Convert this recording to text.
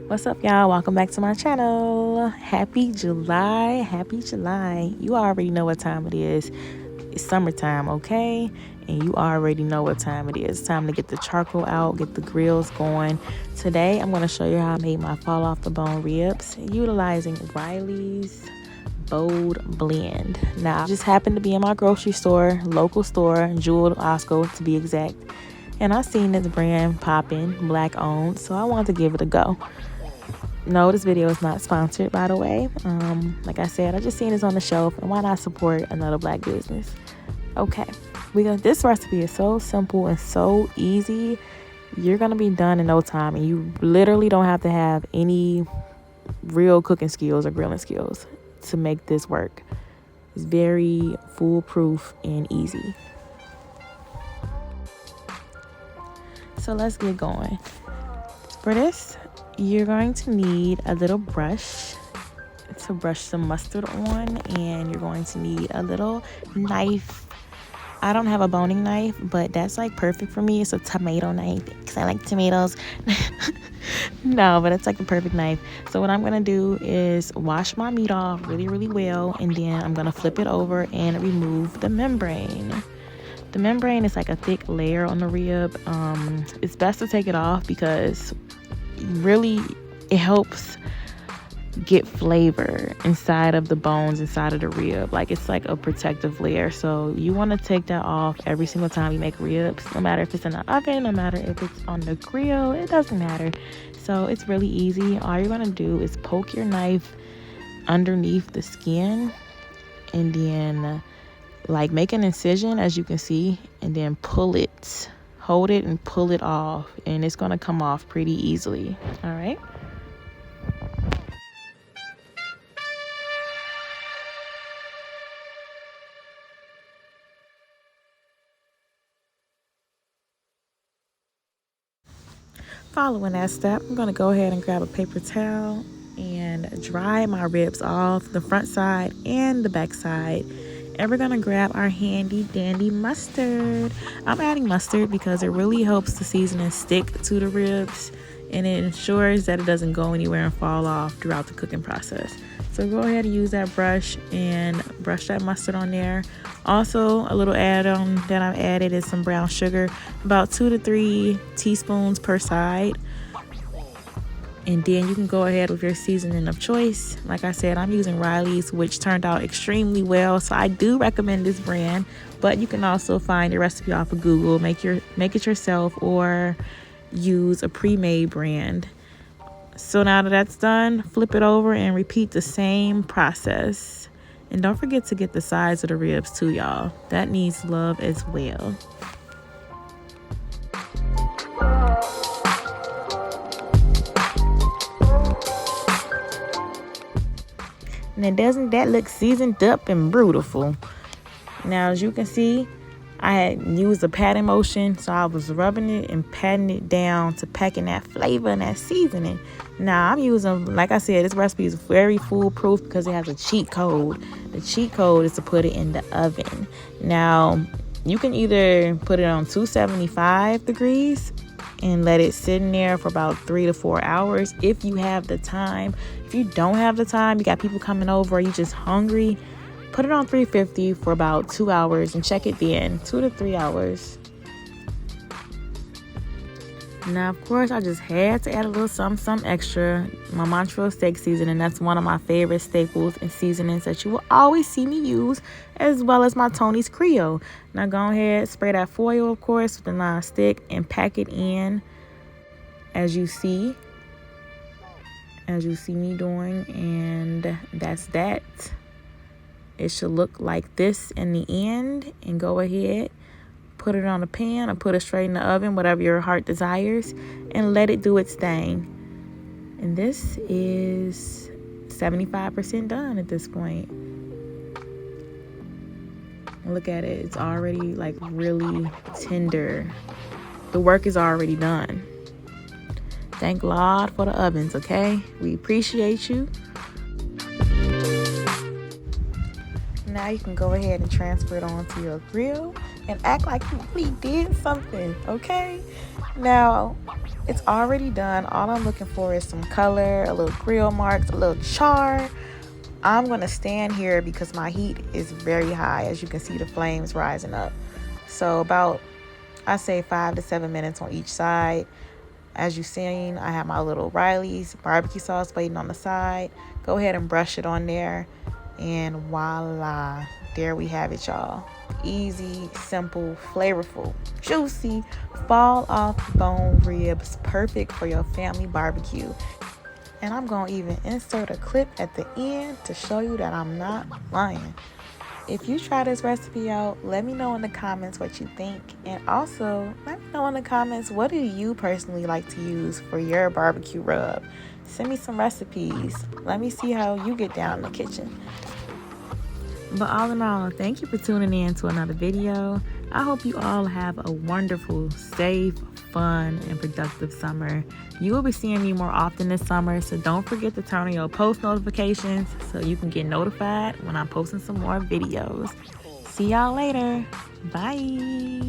What's up, y'all? Welcome back to my channel. Happy July. You already know what time it is. It's summertime, okay? And you already know what time it is. It's time to get the charcoal out, get the grills going. Today I'm going to show you how I made my fall off the bone ribs utilizing Riley's Bold Blend. Now, I just happened to be in my grocery store, local store, Jewel Osco to be exact, and I seen this brand popping, black owned, so I wanted to give it a go. No, this video is not sponsored, by the way. Like I said, I just seen this on the shelf, and why not support another black business? Okay, this recipe is so simple and so easy. You're gonna be done in no time, and you literally don't have to have any real cooking skills or grilling skills to make this work. It's very foolproof and easy. So let's get going. For this, you're going to need a little brush to brush some mustard on, and you're going to need a little knife. I don't have a boning knife, but that's like perfect for me. It's a tomato knife because I like tomatoes. No, but it's like the perfect knife. So what I'm gonna do is wash my meat off really well, and then I'm gonna flip it over and remove the membrane. The membrane is like a thick layer on the rib. It's best to take it off because really it helps get flavor inside of the bones, inside of the rib. Like, it's like a protective layer. So you want to take that off every single time you make ribs, no matter if it's in the oven, no matter if it's on the grill, it doesn't matter. So it's really easy. All you're going to do is poke your knife underneath the skin, and then like make an incision, as you can see, and then pull it, hold it and pull it off, and it's going to come off pretty easily. All right. Following that step, I'm going to go ahead and grab a paper towel and dry my ribs off, the front side and the back side. And we're going to grab our handy dandy mustard. I'm adding mustard because it really helps the seasoning stick to the ribs, and it ensures that it doesn't go anywhere and fall off throughout the cooking process. So go ahead and use that brush and brush that mustard on there. Also, a little add-on that I've added is some brown sugar, about 2 to 3 teaspoons per side. And then you can go ahead with your seasoning of choice. Like I said, I'm using Riley's, which turned out extremely well. So I do recommend this brand, but you can also find the recipe off of Google, make it yourself, or use a pre-made brand. So now that that's done, flip it over and repeat the same process. And don't forget to get the sides of the ribs too, y'all. That needs love as well. Now, doesn't that look seasoned up and beautiful? Now, as you can see, I had used a patting motion, so I was rubbing it and patting it down to pack in that flavor and that seasoning. Now, I'm using, like I said, this recipe is very foolproof because it has a cheat code. The cheat code is to put it in the oven. Now, you can either put it on 275 degrees and let it sit in there for about 3 to 4 hours if you have the time. If you don't have the time, you got people coming over, or you just hungry, put it on 350 for about 2 hours and check it then, 2 to 3 hours. Now, of course, I just had to add a little something extra. My Montreal steak seasoning, that's one of my favorite staples and seasonings that you will always see me use, as well as my Tony's Creole. Now, go ahead, spray that foil, of course, with the non-stick, and pack it in as you see me doing, and that's that. It should look like this in the end. And go ahead, put it on a pan or put it straight in the oven, whatever your heart desires, and let it do its thing. And this is 75% done at this point. Look at it. It's already like really tender. The work is already done. Thank God for the ovens, okay? We appreciate you. Now you can go ahead and transfer it onto your grill. and act like you really did something, okay? Now, it's already done. All I'm looking for is some color, a little grill marks, a little char. I'm going to stand here because my heat is very high. As you can see, the flames rising up. So about, I say 5 to 7 minutes on each side. As you've seen, I have my little Riley's barbecue sauce waiting on the side. Go ahead and brush it on there. And voila, there we have it, y'all. Easy, simple, flavorful, juicy, fall off the bone ribs, perfect for your family barbecue. And I'm going to even insert a clip at the end to show you that I'm not lying. If you try this recipe out, let me know in the comments what you think. And also, let me know in the comments, what do you personally like to use for your barbecue rub? Send me some recipes. Let me see how you get down in the kitchen. But all in all, thank you for tuning in to another video. I hope you all have a wonderful, safe, fun, and productive summer. You will be seeing me more often this summer, so don't forget to turn on your post notifications so you can get notified when I'm posting some more videos. See y'all later. Bye.